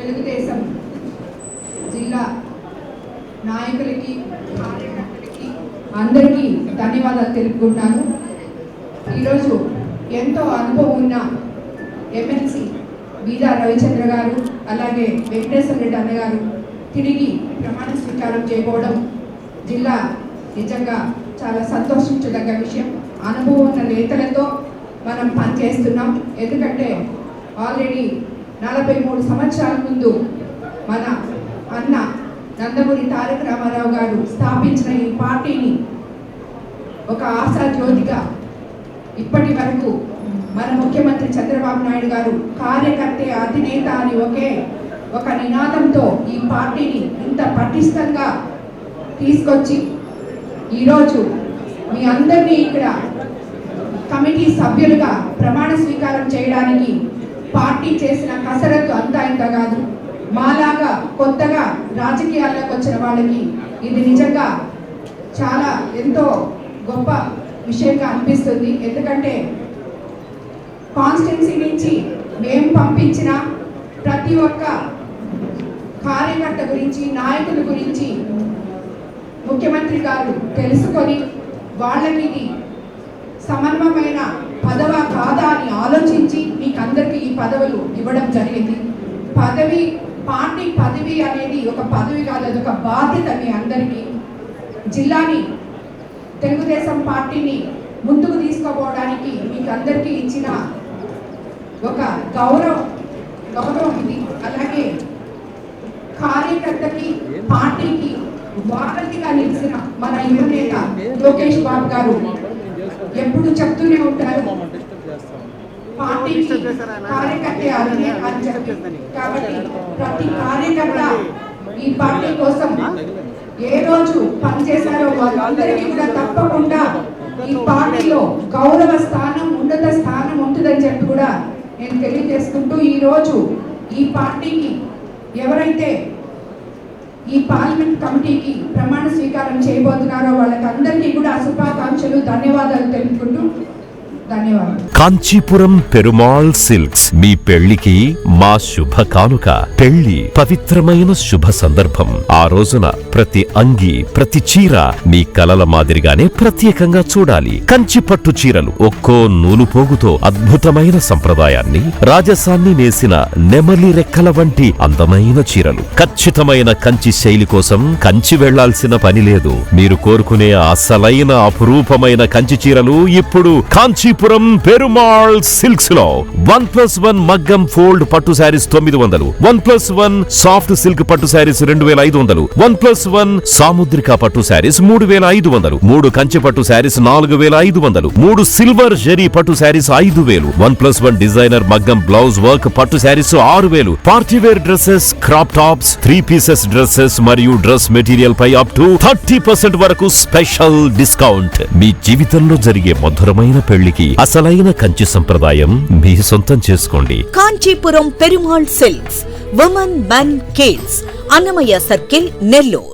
తెలుగుదేశం జిల్లా నాయకులకి కార్యకర్తలకి అందరికీ ధన్యవాదాలు తెలుపుకుంటాను. ఈరోజు ఎంతో అనుభవం ఉన్న ఎమ్మెల్సీ బీదా రవిచంద్ర గారు అలాగే వెంకటేశ్వర రెడ్డి అన్న గారు తిరిగి ప్రమాణ స్వీకారం చేయకపోవడం జిల్లా నిజంగా చాలా సంతోషించదగ్గ విషయం. అనుభవం ఉన్న నేతలతో మనం పనిచేస్తున్నాం. ఎందుకంటే ఆల్రెడీ 43 సంవత్సరాల ముందు మన అన్న నందమూరి తారక రామారావు గారు స్థాపించిన ఈ పార్టీని ఒక ఆశా జ్యోతిగా ఇప్పటి వరకు మన ముఖ్యమంత్రి చంద్రబాబు నాయుడు గారు కార్యకర్తే అధినేత అని ఒక నినాదంతో ఈ పార్టీని ఇంత పటిష్టంగా తీసుకొచ్చి ఈరోజు మీ అందరినీ ఇక్కడ కమిటీ సభ్యులుగా ప్రమాణ స్వీకారం చేయడానికి పార్టీ చేసిన కసరత్తు అంతా ఇంత కాదు. మాలాగా కొత్తగా రాజకీయాల్లోకి వచ్చిన వాళ్ళకి ఇది నిజంగా చాలా ఎంతో గొప్ప విషయంగా అనిపిస్తుంది. ఎందుకంటే కాన్స్టిట్యున్సీ నుంచి మేము పంపించిన ప్రతి ఒక్క కార్యకర్త గురించి నాయకుల గురించి ముఖ్యమంత్రి గారు తెలుసుకొని వాళ్ళకి ఇది సమన్వయమైన పదవా కాదా అని ఆలోచించి మీకు అందరికీ ఈ పదవులు ఇవ్వడం జరిగింది. పార్టీ పదవి అనేది ఒక పదవి కాదు, అది ఒక బాధ్యత. మీ అందరికీ జిల్లాని తెలుగుదేశం పార్టీని ముందుకు తీసుకుపోవడానికి మీకు అందరికీ ఇచ్చిన ఒక గౌరవం ఇది. అలాగే కార్యకర్తకి పార్టీకి వారధిగా నిలిచిన మన యువ నేత లోకేష్ బాబు గారు ఎప్పుడు చెప్తూనే ఉంటారు, పార్టీకి కార్యకర్త అని చెప్పి. కాబట్టి ప్రతి కార్యకర్త ఈ పార్టీ కోసం ఏ రోజు పనిచేశారో వాళ్ళందరికీ కూడా తప్పకుండా ఈ పార్టీలో గౌరవ స్థానం, ఉన్నత స్థానం ఉంటుందని చెప్పి కూడా నేను తెలియజేసుకుంటూ ఈరోజు ఈ పార్టీకి ఎవరైతే ఈ పార్లమెంట్ కమిటీకి ప్రమాణ స్వీకారం చేయబోతున్నారో వాళ్ళకి అందరికీ కూడా శుభాకాంక్షలు, ధన్యవాదాలు తెలుపుకుంటూ ధన్యవాదాలు. కాంచీపురం పెరుమాళ్ సిల్క్స్ మీ పెళ్లికి మా శుభ కానుక. పెళ్లి పవిత్రమైన శుభ సందర్భం. ఆ రోజున ప్రతి అంగి, ప్రతి చీర మీ కలల మాదిరిగానే ప్రత్యేకంగా చూడాలి. కంచి పట్టు చీరలు ఒక్కో నూలు పోగుతో అద్భుతమైన సంప్రదాయాన్ని, రాజసాన్ని నేసిన నెమలి రెక్కల వంటి అందమైన చీరలు. ఖచ్చితమైన కంచి శైలి కోసం కంచి వెళ్లాల్సిన పని లేదు. మీరు కోరుకునే అసలైన అపురూపమైన కంచి చీరలు ఇప్పుడు కాంచీపురం పెరుమాళ్ సిల్క్స్ లో 1+1 మగ్గం ఫోల్డ్ పట్టు శారీస్ 900, 1+1 సాఫ్ట్ సిల్క్ పట్టు శారీస్ 2500, 1+1 సాముద్రిక పట్టు శారీస్ 3500, 3 కంచి పట్టు శారీస్ 4500, 3 సిల్వర్ జరీ పట్టు శారీస్ 5000, 1+1 డిజైనర్ మగ్గం బ్లౌజ్ వర్క్ పట్టు saris 6000, party wear dresses, crop tops, 3 pieces dresses మరియు డ్రెస్ మెటీరియల్ పై అప్ టు 30% వరకు స్పెషల్ డిస్కౌంట్. మీ జీవితంలో జరిగే మధురమైన పెళ్లికి అసలైన కంచి సంప్రదాయం మీ సొంతం చేసుకోండి. Kanchipuram Perumal silks, women, men, kids, Annamayya circle, Nellore.